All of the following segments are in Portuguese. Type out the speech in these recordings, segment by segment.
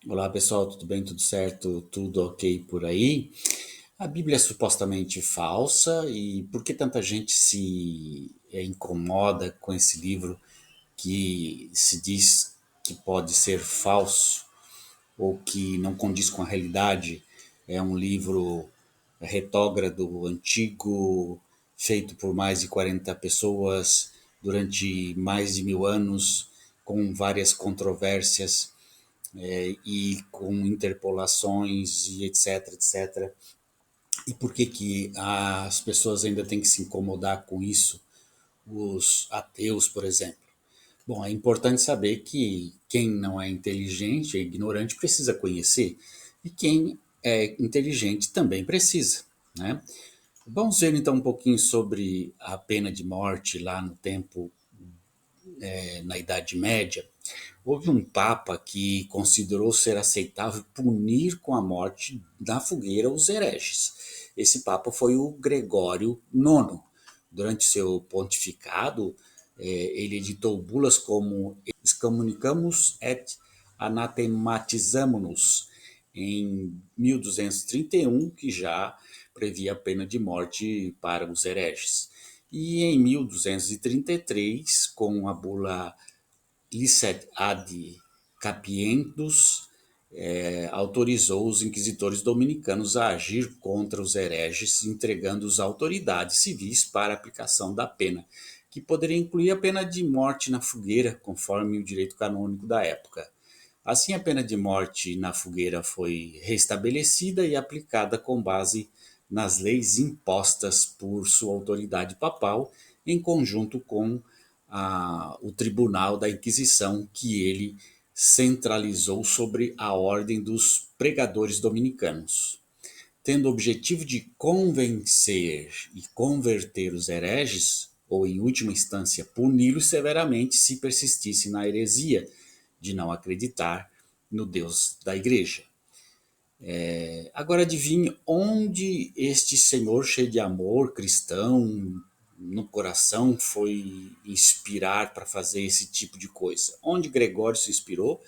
Olá pessoal, tudo bem? Tudo certo? Tudo ok por aí? A Bíblia é supostamente falsa e por que tanta gente se incomoda com esse livro que se diz que pode ser falso ou que não condiz com a realidade? É um livro retógrado, antigo, feito por mais de 40 pessoas durante mais de 1000 anos, com várias controvérsias e com interpolações e etc, etc. E por que que as pessoas ainda têm que se incomodar com isso? Os ateus, por exemplo. Bom, é importante saber que quem não é inteligente, é ignorante, precisa conhecer. E quem é inteligente também precisa, né? Vamos ver então um pouquinho sobre a pena de morte lá no tempo, na Idade Média. Houve um papa que considerou ser aceitável punir com a morte na fogueira os hereges. Esse papa foi o Gregório IX. Durante seu pontificado, ele editou bulas como Excomunicamus et Anathematizamo-nos em 1231, que já previa a pena de morte para os hereges. E em 1233, com a bula Licet ad Capientus, autorizou os inquisitores dominicanos a agir contra os hereges, entregando os autoridades civis para a aplicação da pena, que poderia incluir a pena de morte na fogueira, conforme o direito canônico da época. Assim, a pena de morte na fogueira foi restabelecida e aplicada com base nas leis impostas por sua autoridade papal, em conjunto com o Tribunal da Inquisição, que ele centralizou sobre a ordem dos pregadores dominicanos. Tendo o objetivo de convencer e converter os hereges, ou em última instância puni-los severamente se persistissem na heresia de não acreditar no Deus da Igreja. Agora adivinhe onde este senhor cheio de amor cristão no coração foi inspirar para fazer esse tipo de coisa. Onde Gregório se inspirou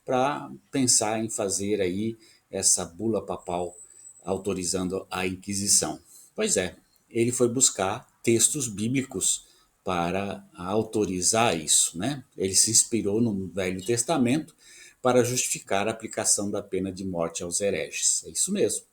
para pensar em fazer aí essa bula papal autorizando a Inquisição. Pois é, ele foi buscar textos bíblicos para autorizar isso, né? Ele se inspirou no Velho Testamento para justificar a aplicação da pena de morte aos hereges. É isso mesmo.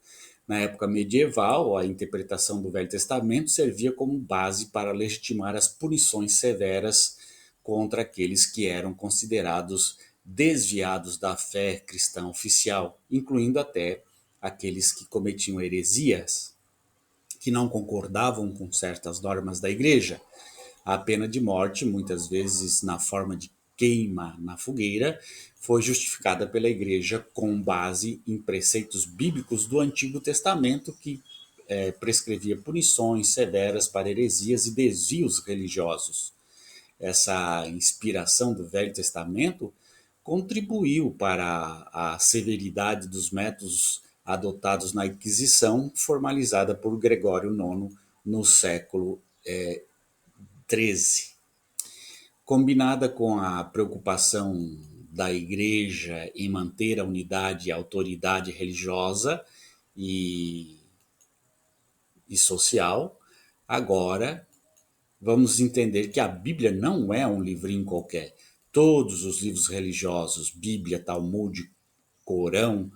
Na época medieval, a interpretação do Velho Testamento servia como base para legitimar as punições severas contra aqueles que eram considerados desviados da fé cristã oficial, incluindo até aqueles que cometiam heresias, que não concordavam com certas normas da igreja. A pena de morte, muitas vezes na forma de queima na fogueira, foi justificada pela igreja com base em preceitos bíblicos do Antigo Testamento que prescrevia punições severas para heresias e desvios religiosos. Essa inspiração do Velho Testamento contribuiu para a severidade dos métodos adotados na Inquisição, formalizada por Gregório IX no século XIII. Combinada com a preocupação da Igreja em manter a unidade e a autoridade religiosa e, e social, agora vamos entender que a Bíblia não é um livrinho qualquer. Todos os livros religiosos, Bíblia, Talmud, Corão,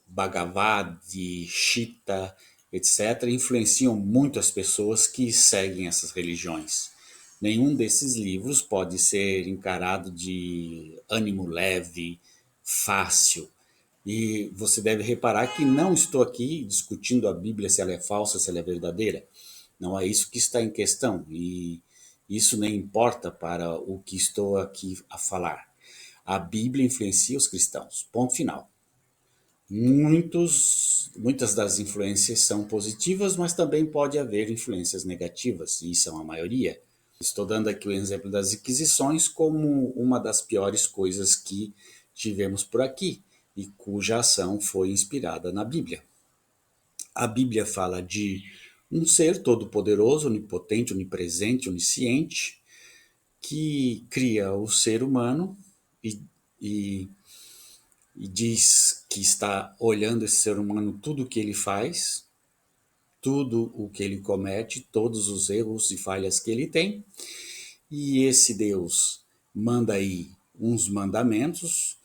Bhagavad Gita, etc., influenciam muito as pessoas que seguem essas religiões. Nenhum desses livros pode ser encarado de ânimo leve, fácil. E você deve reparar que não estou aqui discutindo a Bíblia se ela é falsa, se ela é verdadeira. Não é isso que está em questão. E isso nem importa para o que estou aqui a falar. A Bíblia influencia os cristãos. Ponto final. Muitas das influências são positivas, mas também pode haver influências negativas, e são a maioria. Estou dando aqui o exemplo das Inquisições como uma das piores coisas que tivemos por aqui, e cuja ação foi inspirada na Bíblia. A Bíblia fala de um ser todo-poderoso, onipotente, onipresente, onisciente, que cria o ser humano e e diz que está olhando esse ser humano, tudo o que ele faz, tudo o que ele comete, todos os erros e falhas que ele tem, e esse Deus manda aí uns mandamentos,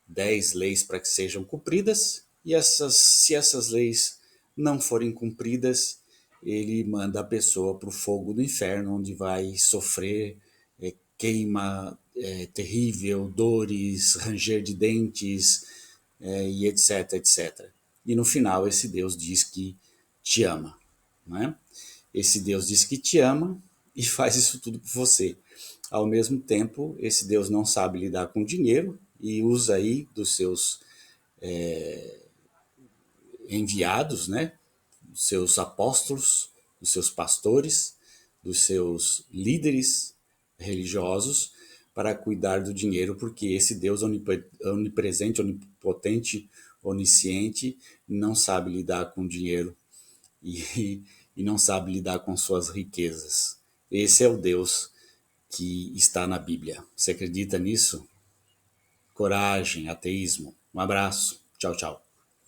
10 leis para que sejam cumpridas, e se essas leis não forem cumpridas, ele manda a pessoa para o fogo do inferno, onde vai sofrer queima terrível, dores, ranger de dentes, e etc, etc. E no final esse Deus diz que te ama, né? Esse Deus diz que te ama e faz isso tudo por você. Ao mesmo tempo, esse Deus não sabe lidar com dinheiro e usa aí dos seus enviados, né? Dos seus apóstolos, dos seus pastores, dos seus líderes religiosos para cuidar do dinheiro, porque esse Deus onipresente, onipotente, onisciente, não sabe lidar com dinheiro e, e não sabe lidar com suas riquezas. Esse é o Deus que está na Bíblia. Você acredita nisso? Coragem, ateísmo. Um abraço. Tchau, tchau.